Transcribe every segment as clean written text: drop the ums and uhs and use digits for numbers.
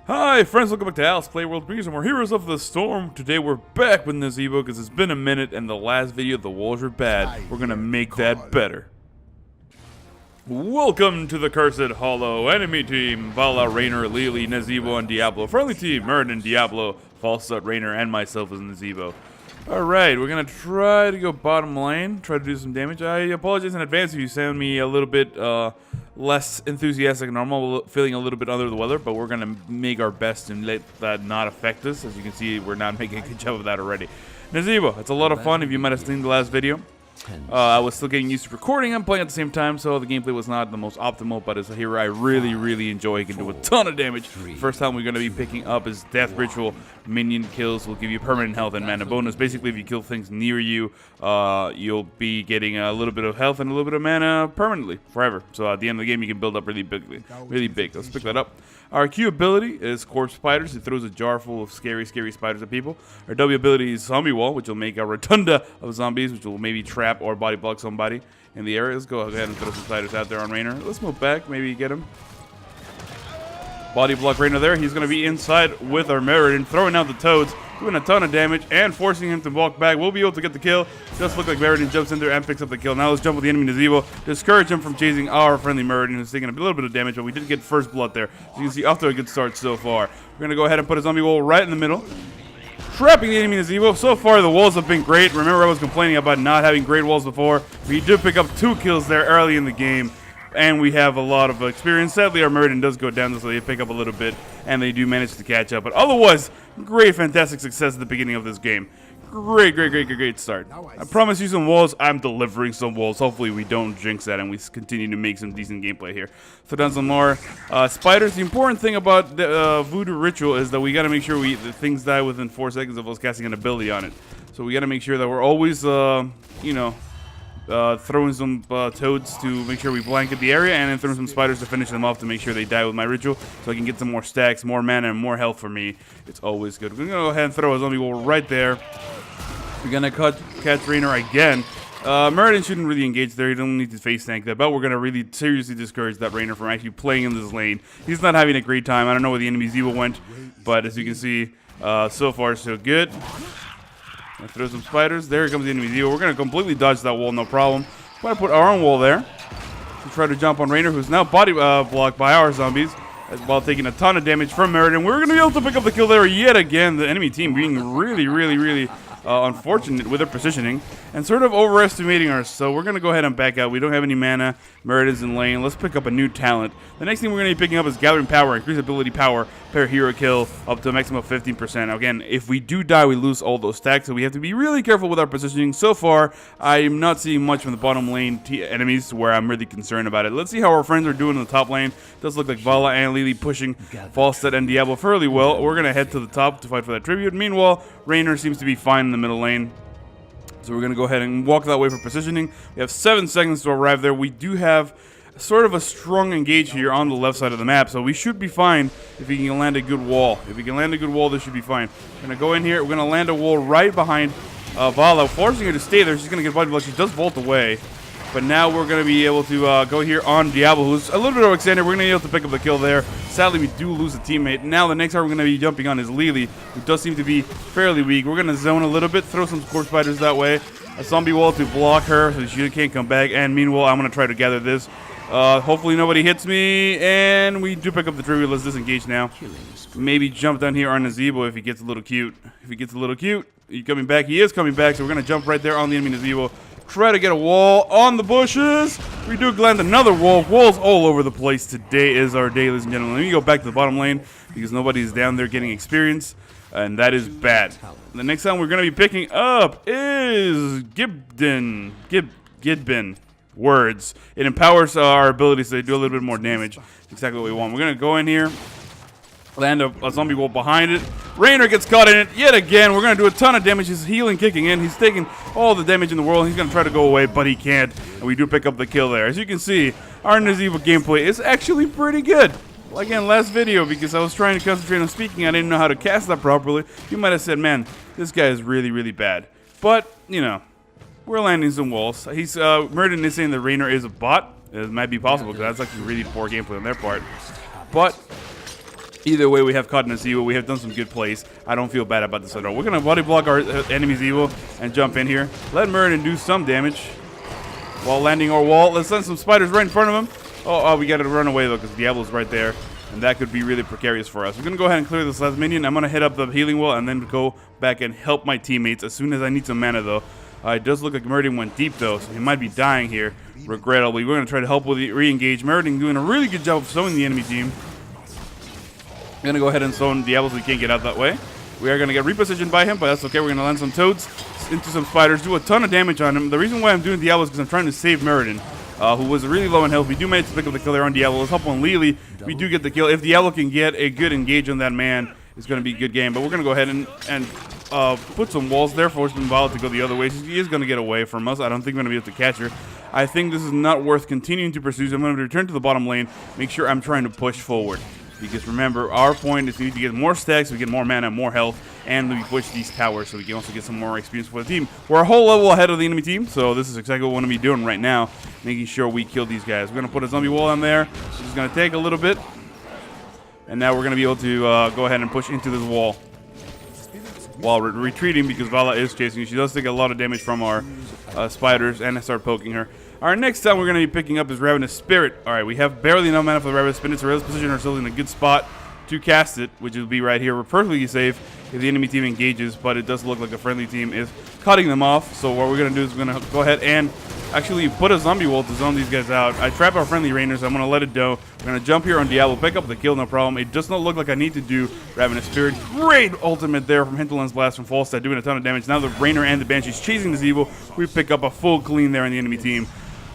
Hi friends, welcome back to Alice Playworld, bringing some more Heroes of the Storm. Today we're back with Nazeebo because it's been a minute and the last video the walls were bad. We're gonna make that better. Welcome to the Cursed Hollow enemy team. Vala, Rainer, Lily, Nazeebo, and Diablo. Friendly team, Murden, Diablo, Falstad, Rainer, and myself as Nazeebo. Alright, we're gonna try to go bottom lane, try to do some damage. I apologize in advance if you sound me a little bit less enthusiastic than normal, feeling a little bit under the weather, but we're gonna make our best and let that not affect us. As you can see, we're not making a good job of that already. Nazeebo, it's a lot of fun if you might have seen the last video. I was still getting used to recording and playing at the same time, so the gameplay was not the most optimal, but as a hero I really enjoy. He can do a ton of damage. First time we're going to be picking up is Death Ritual. Minion kills will give you permanent health and mana bonus. Basically, if you kill things near you, you'll be getting a little bit of health and a little bit of mana permanently, forever. So at the end of the game, you can build up really big. Let's pick that up. Our Q ability is Corpse Spiders. It throws a jar full of scary spiders at people. Our W ability is Zombie Wall, which will make a rotunda of zombies, which will maybe trap or body block somebody in the area. Let's go ahead and throw some spiders out there on Rainer. Let's move back, maybe get him. Body block Rainer there. He's going to be inside with our Meriden, throwing out the toads, doing a ton of damage, and forcing him to walk back. We'll be able to get the kill. Just look like Meriden jumps in there and picks up the kill. Now let's jump with the enemy Nazeebo. Discourage him from chasing our friendly Meriden, who's taking a little bit of damage, but we did get first blood there. So you can see off to a good start so far. We're going to go ahead and put a zombie wall right in the middle, trapping the enemy Nazeebo. So far, the walls have been great. Remember, I was complaining about not having great walls before. We did pick up 2 kills there early in the game, and we have a lot of experience. Sadly, our Meriden does go down, so they pick up a little bit, and they do manage to catch up. But otherwise, great, fantastic success at the beginning of this game. Great start. I promise you some walls. I'm delivering some walls. Hopefully we don't jinx that and we continue to make some decent gameplay here. So down some more spiders. The important thing about the Voodoo Ritual is that we got to make sure the things die within 4 seconds of us casting an ability on it. So we got to make sure that we're always, throwing some toads to make sure we blanket the area, and then throwing some spiders to finish them off to make sure they die with my ritual, so I can get some more stacks, more mana, and more health for me. It's always good. We're going to go ahead and throw a zombie wall right there. We're going to catch Rainer again. Meriden shouldn't really engage there. You don't need to face tank that, but we're going to really seriously discourage that Rainer from actually playing in this lane. He's not having a great time. I don't know where the enemy Nazeebo went, but as you can see, so far so good. Gonna throw some spiders. There comes the enemy Nazeebo. We're going to completely dodge that wall, no problem. We're going to put our own wall there to try to jump on Rainer, who's now body blocked by our zombies, while taking a ton of damage from Meriden. We're going to be able to pick up the kill there yet again. The enemy team being really unfortunate with their positioning and sort of overestimating us. So we're going to go ahead and back out. We don't have any mana. Meriden's in lane. Let's pick up a new talent. The next thing we're going to be picking up is Gathering Power. Increase ability power per hero kill up to a maximum of 15%. Again, if we do die, we lose all those stacks, so we have to be really careful with our positioning. So far, I'm not seeing much from the bottom lane enemies where I'm really concerned about it. Let's see how our friends are doing in the top lane. It does look like Vala and Lily pushing Falstad and Diablo fairly well. We're going to head to the top to fight for that tribute. Meanwhile, Rainer seems to be fine in the middle lane. So we're going to go ahead and walk that way for positioning. We have 7 seconds to arrive there. We do have sort of a strong engage here on the left side of the map, so we should be fine if we can land a good wall. If we can land a good wall, this should be fine. We're going to go in here. We're going to land a wall right behind Vala, forcing her to stay there. She's going to get body blocked. She does vault away. But now we're going to be able to go here on Diablo, who's a little bit overextended. We're going to be able to pick up the kill there. Sadly, we do lose a teammate. Now the next card we're going to be jumping on is Lily, who does seem to be fairly weak. We're going to zone a little bit, throw some Corpse Spiders that way. A zombie wall to block her so she can't come back. And meanwhile, I'm going to try to gather this. Hopefully nobody hits me. And we do pick up the tribute. Let's disengage now. Maybe jump down here on Nazeebo if he gets a little cute. If he gets a little cute. He's coming back. He is coming back. So we're going to jump right there on the enemy Nazeebo. Try to get a wall on the bushes. We do land another wall. Walls all over the place. Today is our day, ladies and gentlemen. Let me go back to the bottom lane because nobody's down there getting experience, and that is bad. The next time we're going to be picking up is Gidbin. Words. It empowers our abilities so they do a little bit more damage. That's exactly what we want. We're going to go in here, land a zombie wall behind it. Rainer gets caught in it yet again. We're going to do a ton of damage. His healing kicking in. He's taking all the damage in the world. He's going to try to go away, but he can't. And we do pick up the kill there. As you can see, our Nazeebo gameplay is actually pretty good. Again, last video, because I was trying to concentrate on speaking, I didn't know how to cast that properly. You might have said, man, this guy is really bad. But, you know, we're landing some walls. Meriden is saying that Rainer is a bot. It might be possible, because that's actually really poor gameplay on their part. But Either way, we have caught Nazeebo. We have done some good plays. I don't feel bad about this at all. We're going to body block our enemy's evil and jump in here. Let Muradin do some damage while landing our wall. Let's send some spiders right in front of him. Oh, we got to run away, though, because Diablo's right there. And that could be really precarious for us. We're going to go ahead and clear this last minion. I'm going to hit up the healing wall and then go back and help my teammates as soon as I need some mana, though. It does look like Muradin went deep, though, so he might be dying here, regrettably. We're going to try to help with the re-engage. Muradin doing a really good job of slowing the enemy team. We're going to go ahead and zone Diablo so he can't get out that way. We are going to get repositioned by him, but that's okay. We're going to land some toads into some spiders, do a ton of damage on him. The reason why I'm doing Diablo is because I'm trying to save Muradin, who was really low in health. We do manage to pick up the kill there on Diablo. Let's hop on Lily. We do get the kill. If Diablo can get a good engage on that man, it's going to be a good game. But we're going to go ahead and put some walls there, forcing Vala to go the other way. She is going to get away from us. I don't think we're going to be able to catch her. I think this is not worth continuing to pursue. So I'm going to return to the bottom lane, make sure I'm trying to push forward. Because remember, our point is we need to get more stacks, we get more mana, more health, and we push these towers so we can also get some more experience for the team. We're a whole level ahead of the enemy team, so this is exactly what we're going to be doing right now, making sure we kill these guys. We're going to put a zombie wall on there, which is going to take a little bit. And now we're going to be able to go ahead and push into this wall while retreating because Vala is chasing you. She does take a lot of damage from our spiders, and I start poking her. Our next time we're going to be picking up is Ravenous Spirit. Alright, we have barely enough mana for the Ravenous Spirit, so let's position ourselves in a good spot to cast it, which will be right here. We're perfectly safe if the enemy team engages, but it does look like the friendly team is cutting them off. So what we're going to do is we're going to go ahead and actually put a zombie wall to zone these guys out. I trap our friendly Rainers. I'm going to let it go. We're going to jump here on Diablo, pick up the kill, no problem. It does not look like I need to do Ravenous Spirit. Great ultimate there from Hinterland's Blast from Falstad, doing a ton of damage. Now the Rainer and the Banshee's chasing this evil. We pick up a full clean there in the enemy team.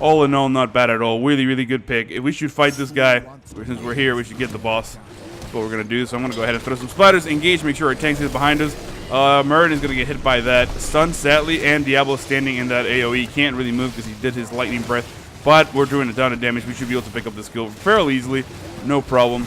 All in all, not bad at all. Really, really good pick. If we should fight this guy, since we're here, we should get the boss. That's what we're going to do. So I'm going to go ahead and throw some spiders, engage, make sure our tanks is behind us. Muradin is going to get hit by that stun, sadly, and Diablo standing in that AoE. Can't really move because he did his lightning breath. But we're doing a ton of damage. We should be able to pick up this kill fairly easily. No problem.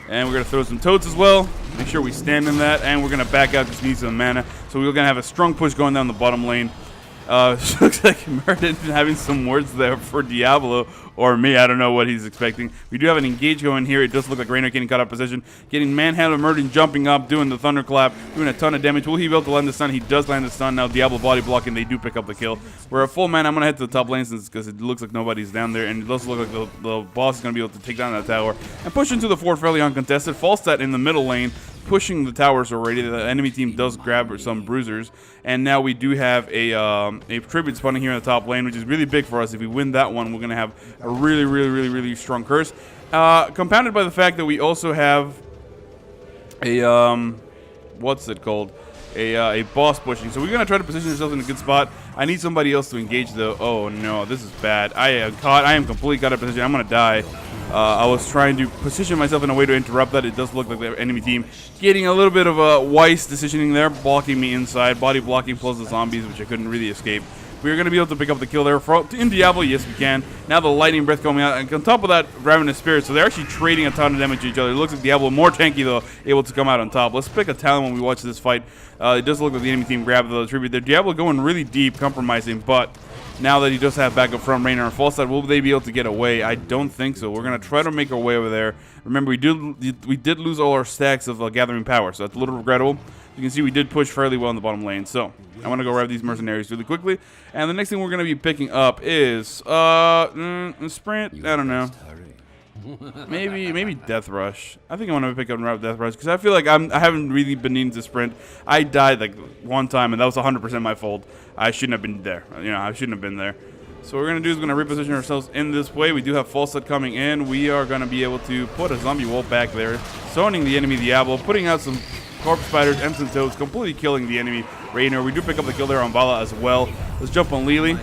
And we're going to throw some toads as well. Make sure we stand in that. And we're going to back out because we need some mana. So we're going to have a strong push going down the bottom lane. Looks like Muradin having some words there for Diablo or me. I don't know what he's expecting. We do have an engage going here. It does look like Rainer getting caught out of position. Getting manhandled, Muradin jumping up, doing the thunderclap, doing a ton of damage. Will he be able to land the stun? He does land the stun. Now Diablo body blocking. They do pick up the kill. We're a full man. I'm going to head to the top lane because it looks like nobody's down there. And it does look like the boss is going to be able to take down that tower and push into the fort fairly uncontested. Falstad in the middle lane, pushing the towers already. The enemy team does grab some bruisers, and now we do have a tribute spawning here in the top lane, which is really big for us. If we win that one, we're gonna have a really strong curse, compounded by the fact that we also have a what's it called, a boss pushing. So we're gonna try to position ourselves in a good spot. I need somebody else to engage though. Oh no, this is bad. I am completely caught out of position. I'm gonna die. I was trying to position myself in a way to interrupt that. It does look like the enemy team getting a little bit of a wise decisioning there, blocking me inside, body blocking plus the zombies, which I couldn't really escape. We're going to be able to pick up the kill there. In Diablo, yes, we can. Now the lightning breath coming out, and on top of that, Ravenous Spirit. So they're actually trading a ton of damage to each other. It looks like Diablo more tanky, though, able to come out on top. Let's pick a talent when we watch this fight. It does look like the enemy team grabbed the tribute there. Diablo going really deep, compromising, but now that he does have backup from Rainer and Falstad, will they be able to get away? I don't think so. We're going to try to make our way over there. Remember, we did lose all our stacks of gathering power, so that's a little regrettable. You can see we did push fairly well in the bottom lane. So I'm going to go grab these mercenaries really quickly. And the next thing we're going to be picking up is sprint. I don't know. Maybe Death Rush. I think I want to pick up Death Rush because I feel like I haven't really been needing to sprint. I died like one time, and that was 100% my fault. I shouldn't have been there. You know, I shouldn't have been there. So what we're going to do is we're going to reposition ourselves in this way. We do have Falstad coming in. We are going to be able to put a zombie wall back there, zoning the enemy Diablo, putting out some corpse spiders and some toads, completely killing the enemy Rainer. We do pick up the kill there on Vala as well. Let's jump on Lily.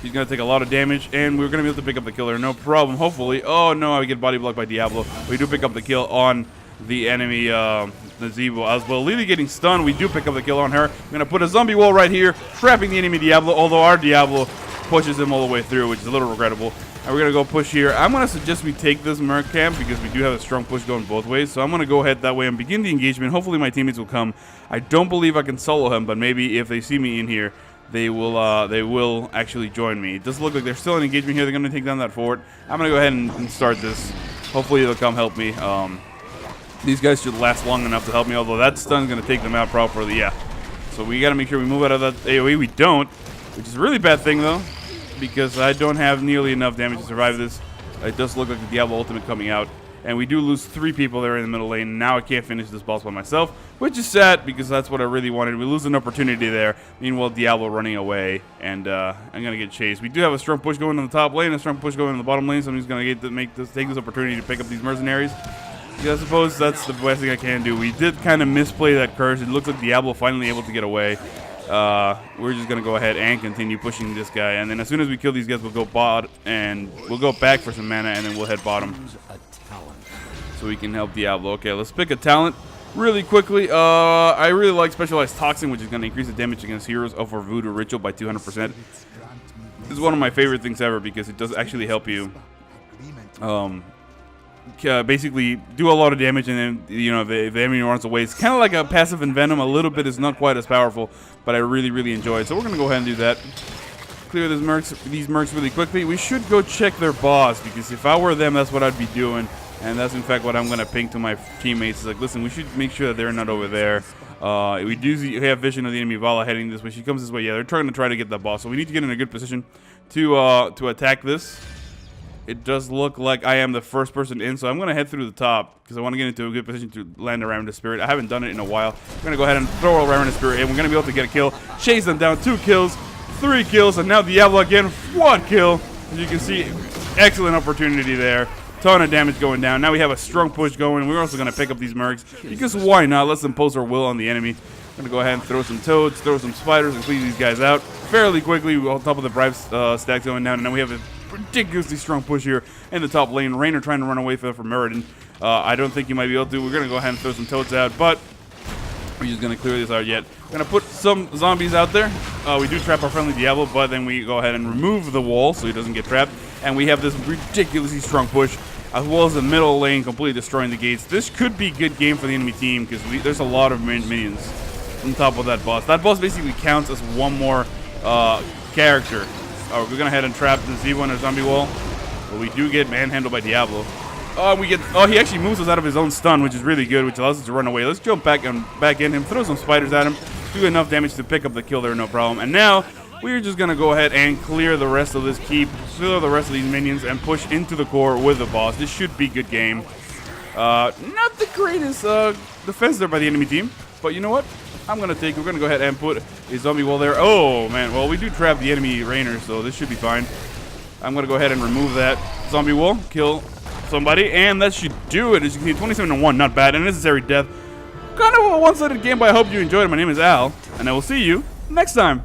He's going to take a lot of damage, and we're going to be able to pick up the killer. No problem, hopefully. Oh, no, I get body blocked by Diablo. We do pick up the kill on the enemy Nazeebo as well. Lily getting stunned. We do pick up the kill on her. We're going to put a zombie wall right here, trapping the enemy Diablo, although our Diablo pushes him all the way through, which is a little regrettable. And we're going to go push here. I'm going to suggest we take this Merc camp because we do have a strong push going both ways. So I'm going to go ahead that way and begin the engagement. Hopefully my teammates will come. I don't believe I can solo him, but maybe if they see me in here, they will actually join me. It does look like they're still in engagement here. They're going to take down that fort. I'm going to go ahead and start this. Hopefully they'll come help me. These guys should last long enough to help me, although that stun's going to take them out properly. Yeah. So we got to make sure we move out of that AoE. We don't, which is a really bad thing, though, because I don't have nearly enough damage to survive this. It does look like the Diablo ultimate coming out. And we do lose 3 people there in the middle lane. Now I can't finish this boss by myself, which is sad because that's what I really wanted. We lose an opportunity there. Meanwhile, Diablo running away, and I'm going to get chased. We do have a strong push going on the top lane, a strong push going on the bottom lane, so I'm just going to take this opportunity to pick up these mercenaries. I suppose that's the best thing I can do. We did kind of misplay that curse. It looks like Diablo finally able to get away. We're just going to go ahead and continue pushing this guy. And then as soon as we kill these guys, we'll go bot, and we'll go back for some mana, and then we'll head bottom. So we can help Diablo. Okay, let's pick a talent really quickly. I really like Specialized Toxin, which is going to increase the damage against heroes of our Voodoo Ritual by 200%. This is one of my favorite things ever because it does actually help you basically do a lot of damage, and then, you know, if the enemy runs away, it's kind of like a passive Envenom. A little bit. Is not quite as powerful, but I really enjoy it. So we're going to go ahead and do that. Clear these mercs really quickly. We should go check their boss, because if I were them, that's what I'd be doing. And that's in fact what I'm going to ping to my teammates. It's like, listen, we should make sure that they're not over there. We do have vision of the enemy Vala heading this way. She comes this way. Yeah, they're trying to get that boss. So we need to get in a good position to attack this. It does look like I am the first person in, so I'm going to head through the top because I want to get into a good position to land a Ravenous Spirit. I haven't done it in a while. I'm going to go ahead and throw a Ravenous Spirit, and we're going to be able to get a kill. Chase them down. 2 kills, 3 kills, and now Diablo again. 1 kill. As you can see, excellent opportunity there. Ton of damage going down. Now we have a strong push going. We're also going to pick up these mercs because why not? Let's impose our will on the enemy. I'm going to go ahead and throw some toads, throw some spiders, and clean these guys out fairly quickly on top of the bribe stacks going down. And then we have a ridiculously strong push here in the top lane. Raynor trying to run away from Meriden. I don't think you might be able to. We're going to go ahead and throw some toads out, but we're just going to clear this out yet. We're going to put some zombies out there. We do trap our friendly Diablo, but then we go ahead and remove the wall so he doesn't get trapped. And we have this ridiculously strong push, as well as the middle lane completely destroying the gates. This could be a good game for the enemy team because there's a lot of minions on top of that boss. That boss basically counts as one more character. We're going to head and trap Nazeebo on our zombie wall. But we do get manhandled by Diablo. He actually moves us out of his own stun, which is really good, which allows us to run away. Let's jump back in him, throw some spiders at him, do enough damage to pick up the kill there, no problem. And now we're just going to go ahead and clear the rest of this keep, clear the rest of these minions, and push into the core with the boss. This should be a good game. Not the greatest defense there by the enemy team, but you know what? we're going to go ahead and put a zombie wall there. Oh, man. Well, we do trap the enemy Raynor, so this should be fine. I'm going to go ahead and remove that zombie wall, kill somebody, and that should do it. As you can see, 27-1, not bad. Unnecessary death. Kind of a one-sided game, but I hope you enjoyed it. My name is Al, and I will see you next time.